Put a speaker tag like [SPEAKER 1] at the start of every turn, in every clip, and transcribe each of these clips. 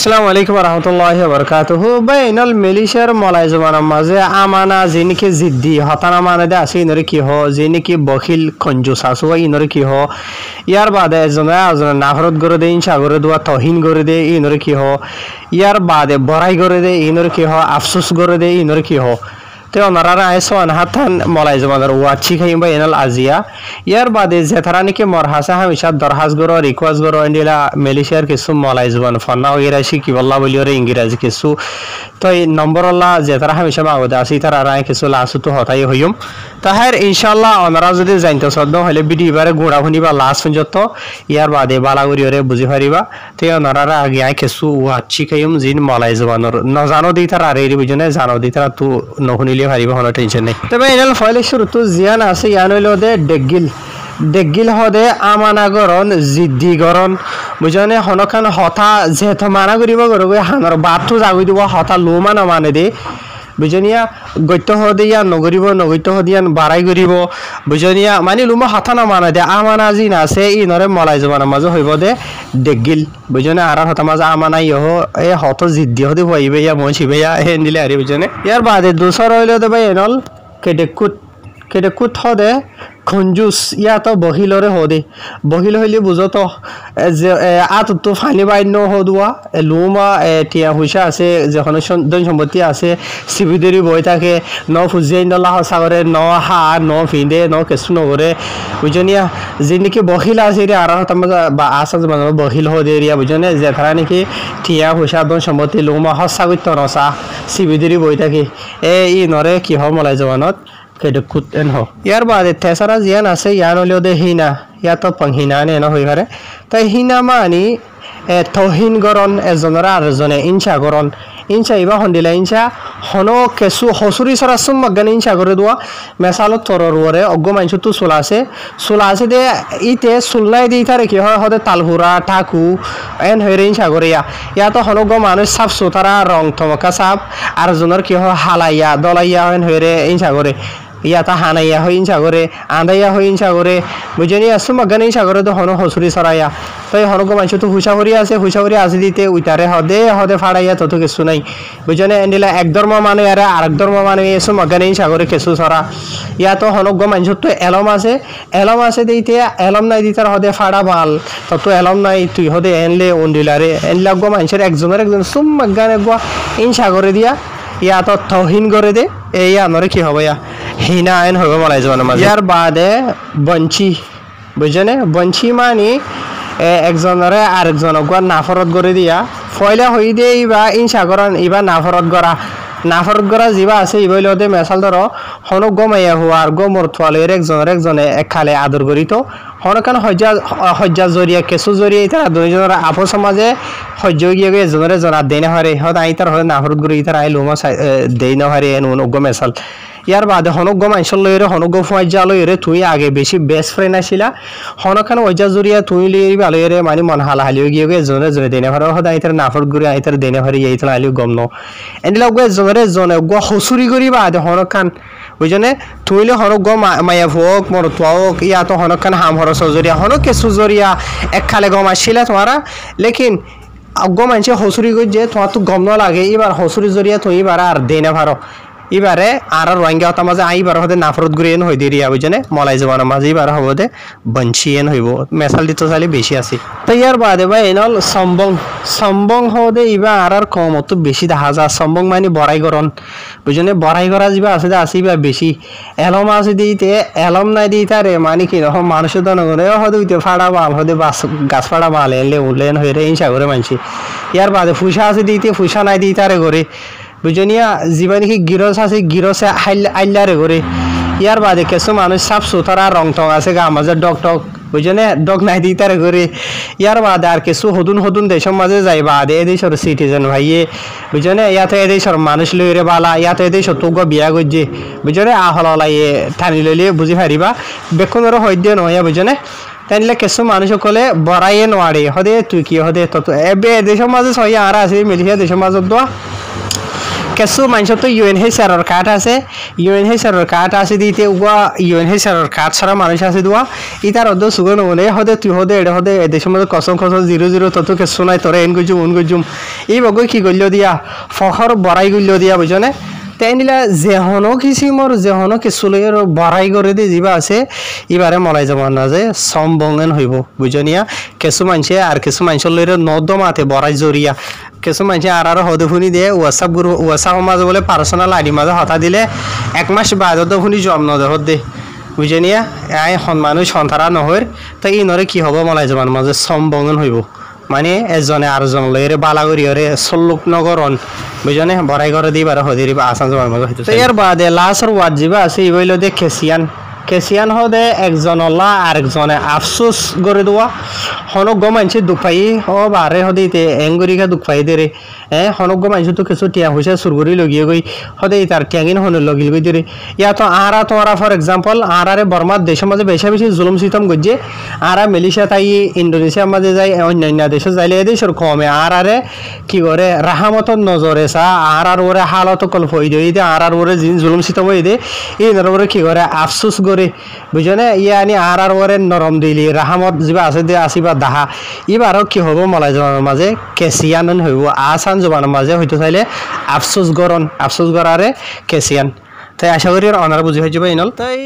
[SPEAKER 1] আসসালামু আলাইকুম রহমতুল্লাহি বারাকাতুহু বাইনাল মালয়েশিয়ার মলাই জবানের মাঝে আমানা যিনিকে জিদ্দি হতানা মানে দে আছে ইনরে কি হ যিনিকে বখিল কঞ্জুস আসো ইনরে কি হ ইয়ার বাদে এজনে নাফরত করে দে ইনশা করে দোয়া তহিন করে দে ইনরে কি হ ইয়ার বাদে বড়াই করে দে ইনরে কি হ আফসোস করে দে ইনরে কি হ তে ওনারা আইসন হাতান মলাই জমানের ওয়াচি খাইম বা এনাল আজিয়া ইয়ার বাদে জেথারানিকে মরহাসা হামিশা দরহাজ গরো রিকোয়েস্ট গরো এন্ডিলা মালয়েশিয়ার কিছু মলাই জবান ফন্না ওইরা শিকি বল্লা বলিওরে ইংরেজি কিছু তো এই নম্বর আল্লাহ জেথারা হামিশা মাগদে আসি তারা রায় কিছু লাসু তো হতাই হইম তাহের ইনশাআল্লাহ ওনারা যদি জানতে সদ্দ হলে ভিডিও বারে গোড়া শুনিবা লাস্ট পর্যন্ত ইয়ার বাদে বালাগুড়িওরে বুঝি পারিবা তে ওনারা আগে আই কিছু ওয়াচি খাইম জিন মলাই জবানর ন জানো দি তারা আরে বুঝনে জানো দি তারা তো নহুনিলে হারিবা কোনো টেনশন নাই তবে এনাল ফাইলে শুরু তো জিয়ান আছে ইয়ান হইলো দে ডেগিল হদে আমানাগরণ জিদ্দিগরণ বুঝনে হনখান হতা যেহেতু মানা করিব গরবে হানর বাপটো জাগি দিব হতা লোমান মানে দে বুঝনিয়া গত্য হদে ইয়া নগরিত হদিয়ান বাড়াই করিব বুঝনিয়া মানে লুমা হতা না মানে দে আমানা জি আছে ই নরে মলাই জবানের মাঝে হইব দে ডেগিল বুঝনে আর হতা মাঝে আমানা ইহ এ হত জিদ্দি হদে হইবে ইয়া মছিবে ইয়া হেন দিলে আরে বুঝনে ইয়ার বাদে দুসর হইলো দে ভাই এনল কেডেকুট হদে খঞ্জুস ইয়া তো বহিলরে হদে বহিল হইলে বুঝো তো যে আত তো ফানি বাইন হদুয়া লুমা টিয়া হুইসা আছে যখন ধন সম্পত্তি আছে সিবিদেরি বই থাকে ন ফুজিয়াই নলা সাগরে ন হা ন ফিন্দে ন কেসু নগরে বুঝনিয়া যিনিকি বহিল আছে রে আর বা আসা মানে বহিল হদে রিয়া বুঝনে যে ধারা নাকি টিয়া হুইসা ধন সম্পত্তি লুমা হসাগত্য নসা সিবিদেরি বই থাকে ই নরে কি হ মলাই জবানত কেডকুট এন হ ইয়ার বাদে তেসারা জিয়ান আছে ইয়ান হলেও দে হিনা ইয়া তো পংহিনা নে ন হই পারে তাই হিনা মানি তহিন গরণ এজনরা আর এজনে ইনসা গরণ ইনসা ইবা হন্দিলা ইনসা হনো কেসু হসুরি সরাসুম মগান ইনসা করে দোয়া মেসালত তরররে অগ্গ মাইনসু তো সোলা আছে দে ইতে সুলনাই দি তারে কি হয় হদে তালহুরা ঠাকু এন হইরে ইনসা করে ইয়া তো হনো গো মানুষ সাফ সুতারা রং থমকা সাপ আর জনের কি হয় হালাইয়া দলাইয়া এন হইরে ইনসা করে ইয়াতা হানাইয়া হই ইনসা করে আন্দাইয়া হই ইনসা করে বুঝনি আসু মগান ইনসা করে তো হনো হসুরি সরাইয়া তাই হনগো মানুষ তো হুসাহরি আছে দিতে উইতারে হদে ফাড়াইয়া তত কিছু নাই বুঝনে এন্ডিলা এক ধর্ম মানে আর আরেক ধর্ম মানে এসু মগান ইনসা করে কিছু সরা ইয়া তো হনগো মানুষ তো এলম আছে দিতে এলম নাই দিতার হদে ফাড়া ভাল তত এলম নাই তুই হদে এনলে উন্ডিলারে এনলা গো মানুষের একজন সুম মগান একগো ইনসা করে দিয়া ইয়া তো তহিন করে দে এই আনরে কি হবে ইয়া হিনা আইন হবে মলাই জবানের মাঝে ইয়ার বাদে বঞ্চি বুঝনে বঞ্চি মানি একজনরে আরেকজনক নাফরত করে দিয়া ফয়লা হই দে ইবা ইনসাগরণ ইবা নাফরত গড়া যিবা আছে ইবইল দে মেসাল ধর হনক গমাইয়া হওয়ার গমর থোয়ালের একজনে একখালে আদর করিত হনকান হজ্জা জরিয়া কেসু জরিয়া ইতারা দুইজনের আপস সমাজে হজ্জ গিয়ে এজনরে জনা দেই না হারে হদ আইতার হলে নাফরত করে ইতারা আই লোমা দেই না হারে এন গো মেসাল ইয়ার বাদে হনক গো মাইসল লইরে হনক গো ফুয়াজ্জা লইরে তুই আগে বেশি বেস্ট ফ্রেন্ড আছিলা হনখান হজ্জা জরিয়া তুই লইরি ভালইরে মানে মন হালাহালি গিয়ে এজনে দেই না হারে হদ আইতার নাফরত করে আইতার দেই না হারে ইতারা আইলি গম ন এন্ডিলা গো জনে গো হসুরি করি বাদে হনখান বুঝনে তুইলে হনক গো মায়া ভোক মর তোক ইয়া তো হনখান হাম হরস জরিয়া হনক কেসু জরিয়া একখালে গম আসিলা তোমারা লেকিন গো মানছে হসুরি কই যে তোমার তো গম ন লাগে এবার হসুরি জরিয়া তুই এবার আর দেই না পারো এবারে আর রোহিঙ্গা হতা মাঝে আইবার হতে নাফরত গুরি এন হই দিরিয়া বুঝনে মলাই জবানের মাঝে এবার হব দে বঞ্চি এন হইব মেসাল দিত চালি বেশি আছে তো ইয়ার বাদে ভাই এনল সম্বং হদে ইবা আর কম তো বেশি দেখা যায় সম্বং মানে বড়াই গরণ বুঝনে বড়াই করা যা আছে বা বেশি এলম আছে দিতে এলম নাই দিতে আরে মানে কি রকম মানুষের দনগণে হদে উইতে ফাড়া মাল হদে গাছ ফাড়া মাল এনলে উঠলেন হইরে ইনসা করে মানছি ইয়ার বাদে ফুসা আছে দিতে ফুসা নাই দিতে আরে করে বুঝনিয়া যিবা নাকি গিরস আছে গিরসে আইলারে করে ইয়ার বাদে কিছু মানুষ সাফ সুতরা রং টং আছে গা মাঝে ডক বুঝনে ডক নাই দিতারে করে ইয়ার বাদে আর কিছু হদুন দেশের মাঝে যাই বাদে এদেশের সিটিজেন ভাইয়ে বুঝনে ইয়াতে এদেশের মানুষ লইরে বালা ইয়াতে এদেশের তোগ বিয়া করছে বুঝনে আহলাইয়ে টানি লইলে বুঝি পারিবা বেক্ষণেরও হইতে নয়া বুঝনে তাইলে কিছু মানুষ সকলে বড়াইয়ে নোৱাৰে হদে তুই কি হদে তত এবে দেশের মাঝে সহিয়া আর আছে মালয়েশিয়া দেশের মাঝে দোয়া কিছু মানুষের তো UNHCR কার্ড আছে UNHCR কার্ড আছে দিতে উয়া UNHCR কার্ড ছাড়া মানুষ আছে দুয়া ইতার অর্ধ সুগন হলে হদে তুই হদে এটা হদে এদেশের মধ্যে কসম 0 তত কিছু নাই তোরা এন গুজুম এই বগৈ কি গল্য দিয়া ফখর বড়াই গল্য দিয়া বুঝনে তাই নিলা যেহনো কিসিমর যেহনো কিছু লইর বড়াই করে দিয়ে যা আছে এবারে মলাই যাব না যে সম্বঙ্গন হইব বুঝনিয়া কিছু মানুষে আর কিছু মানুষের লইর নদমাতে বড়াই জরিয়া কিছু মানুষে আর হদে শুনি দিয়ে ওয়াটসঅ্যাপ মাঝে বলে পার্সোনাল আইডি মাঝে হতা দিলে 1 মাস বাদত শুনি জম নদে হদে বুঝনিয়া মানুষ সন্তারা নহর তাই ইনরে কি হব মলাই যাবার মাঝে সম্বঙ্গন হইব মানে এজনে আরজন লইরে বালাগরিয়রে সল্লুক নগরন বুঝনে বড়াই করে দিবার হদিরি আসান যাবার মাঝে হইতো এর বাদে লাস্টর ওয়ার্ড জিবা আছে ইবইল দে কেসিয়ান হদে একজন আল্লাহ আরেকজনে আফসোস করে দেওয়া হনক মানছি দুপাই ও বারে হদিতে এঙ্গুরিকা দুপাই দেরে হনক মানছি তো কিছু টিয়া হইছে সুরগুরি লগিয়ে গই হদে তার টিয়াগিন হন লগিল গই দেরে ইয়া তো আরা তোরা ফর এক্সাম্পল আরারে বর্মার দেশের মাঝে বেশি জুলুম সিতম গজ্জে আরা মালয়েশিয়া তাই ইন্দোনেশিয়ার মাঝে যাই অন্যান্য দেশে যাইলে এদেশের কমে আরারে কি করে রাহামতর নজরে চা আরার ওরে হালত কল্প হই দে আরার ওরে জিন জুলুম সিতম হই দে এই ওরে কি করে আফসোস করে বুঝনে ইয়ানি আর ওরে নরম দিলি রাহামত যা আছে দে আসিবা দাহা এবারও কি হব মলাই জবানের মাঝে কেসিয়ান হইব আসান জবানের মাঝে হইতে চাইলে আফসোস গরারে কেসিয়ান তাই আশা করি অনার বুঝি হয়ে যাবে ইনল তাই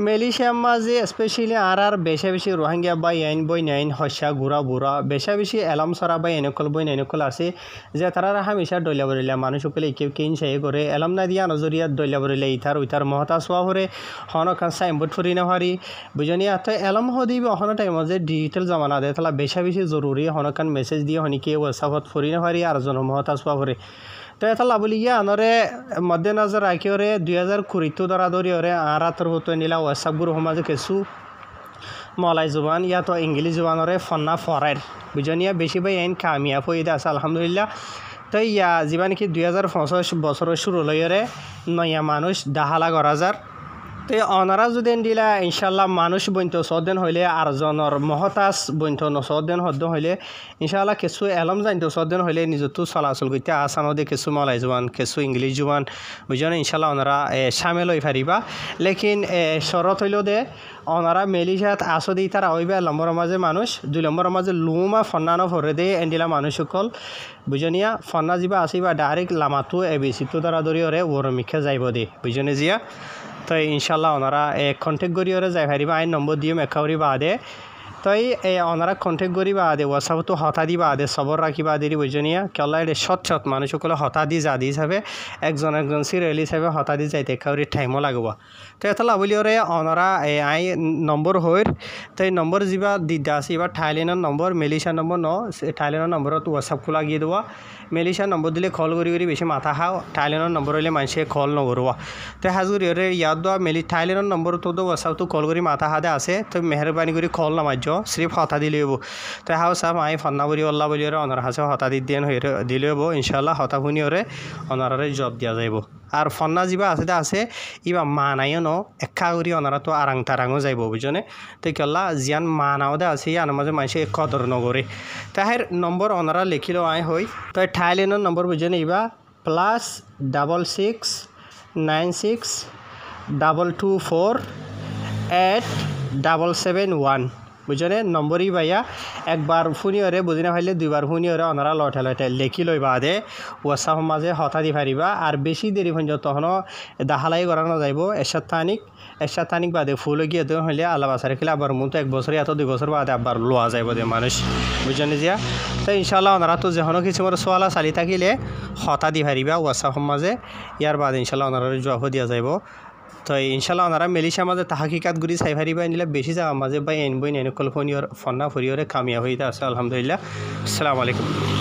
[SPEAKER 1] মালয়েশিয়ার মাঝে স্পেশালি আর বেশি রোহিঙ্গা বা বই নাইন হস্যা ঘুরা বুড়া বেশি এলাম সরা বা এনেকল বই নাইনকল আছে যে তারা হামেশা দলিয়া বরিলা মানুষ সকলে কেউ কেন চাই করে এলাম না দিয়া নজরিয়া দলিয়া বরিলে ইতার মহতা চোৱা হরে হনকান সাইনবোর্ড ফুরি না হারি বুঝনিয়া তো এলাম হদিব অহন টাইমত যে ডিজিটাল জমানা দে তাহলে বেশি জরুরি হনকান মেসেজ দিয়ে হনিকে হোয়াটসঅ্যাপত ফুরি না হারি আর জন মহতা চোৱা হরে তো এটা লাভলিয়া আনরে মধ্যে নজর রাখি ওরে 2020 দরাদরি ওরে আরাতর হতো নিলা হোয়াটসঅ্যাপ গ্রুপ সমাজে কিছু মলাই জবান ইয়া তো ইংলিশ জবানরে ফন্না ফরাইর বুঝনিয়া বেশি ভাই আইন কামিয়াব হয়ে আছে আলহামদুলিল্লাহ তো ইয়া যা নাকি 2025 বছরের শুরু লইরে নয়া মানুষ 10,000 তো অনারা যদি দিলা ইনশাল্লাহ মানুষ বইন্ত সদেন হইলে আর জনের মহতাজ বইন্ত নসদেন হদ্দ হইলে ইনশাল্লাহ কিছু এলম জানিত সদেন হইলে নিজতো চলাচল করতে আসানদে কিছু মলাই জবান কিছু ইংলিশ জবান বুঝলেন ইনশাল্লাহ ওনারা সামিল হয়ে পারিবা লেকিন শরত হইল দে ওনারা মেলিশাত আসদি তারা হইবে নম্বরের মাঝে মানুষ 2 নম্বরের মাঝে লুমা ফন্নানো ভরে দে এন্ডিলা মানুষ সকল বুঝনিয়া ফন্না যা আসিবা ডাইরেক্ট লামাতো এবিসিটো দ্বারা ধরিওরে ওরমিখে যাইব দে বুঝনে জিয়া তো ইনশাল্লাহ ওনারা কন্টেক্ট করিওরে যাই পারিবা আইন নম্বর দিও একাউরি বাদে তো ওনারা কন্টেক্ট করি বাদে হোয়াটসঅ্যাপতো হতা দি বাদে সবর রাখি বাদে বুঝনিয়া কেলা এটা সৎ মানুষ সকলে হতা দি যা দি হিসাবে একজন সিরিয়াল হিসাবে হতা দি যাইতে একাউরি টাইমও লাগব তো এটা লাভলিওরে ওনারা আই নম্বর হইর তো এই নম্বর যা দিদা আছে এবার থাইল্যান্ডের নম্বর মালয়েশিয়ার নম্বর থাইল্যান্ডের নম্বরত হোয়াটসঅ্যাপ খোলা গিয়ে দেওয়া মালয়েশিয়ার নম্বর দিলে কল করি বেশি মাথা খাও থাইল্যান্ডের নম্বর হইলে মানুষে কল নকরোয়া তো হাজুরি ইয়াদ দেওয়া থাইল্যান্ডের নম্বর তো হোয়াটসঅ্যাপতো কল করি মাথা হাতে আছে তো মেহরবানি করে কল নামাজ সিরিফ হতা দিলে হব তো হাও সাহ আই ফন্না বলি অল্লাহ বলি ওনার হাসে হতা দিয়ে দিলে হব ইনশাল্লাহ হতা শুনি ওরে ওনারে জব দিয়া যাইব আর ফন্না যা আছে ইবা মানাইও ন একা করি ওনারা তো আরাং তারাঙও যাইব বুঝনে তো কেলা জিয়ান মানাও দে আছে ইয়ার মাঝে মানুষে কদর নগরে তাহের নম্বর ওনারা লিখিল আই হই তো থাইল্যান্ডের নম্বর বুঝনে ইবা +66 96 224 8771 বুঝনে নম্বরই ভাইয়া একবার ফোনি ওরে বুঝি না পাইলে 2বার ফোনি ওরে ওনারা লটে লেখি লই বাদে হোয়াটসঅ্যাপ মাঝে হতা দি পারিবা আর বেশি দেরি পর্যন্ত তখনও দাহালাই করানো যাইব এরশাদ বাদে ফুল গিয়ে দেওয়া হইলে আল্লাহ বাসারে খেলে আবার মতো 1 বছর এত 2 বছর বাদে আবার লোয়া যাইব দে মানুষ বুঝনে যা তো ইনশাল্লাহ ওনারা তো যেহনো কিছু মোর সোয়ালা চালি থাকিলে হতা দি পারিবা হোয়াটসঅ্যাপ মাঝে ইয়ার বাদে ইনশাল্লাহ ওনারা জবাব দিয়া যাইব তো ইনশাল্লাহ ওনারা মালয়েশিয়ার মাঝে তাহাকিকাত গুড়ি চাই পারিবা নিলে বেশি যাওয়ার মাঝে বা এনবই নেনকল ফোনিওর ফন্না ফরিওরে কামিয়া হইতে আছে আলহামদুলিল্লাহ আসসালামু আলাইকুম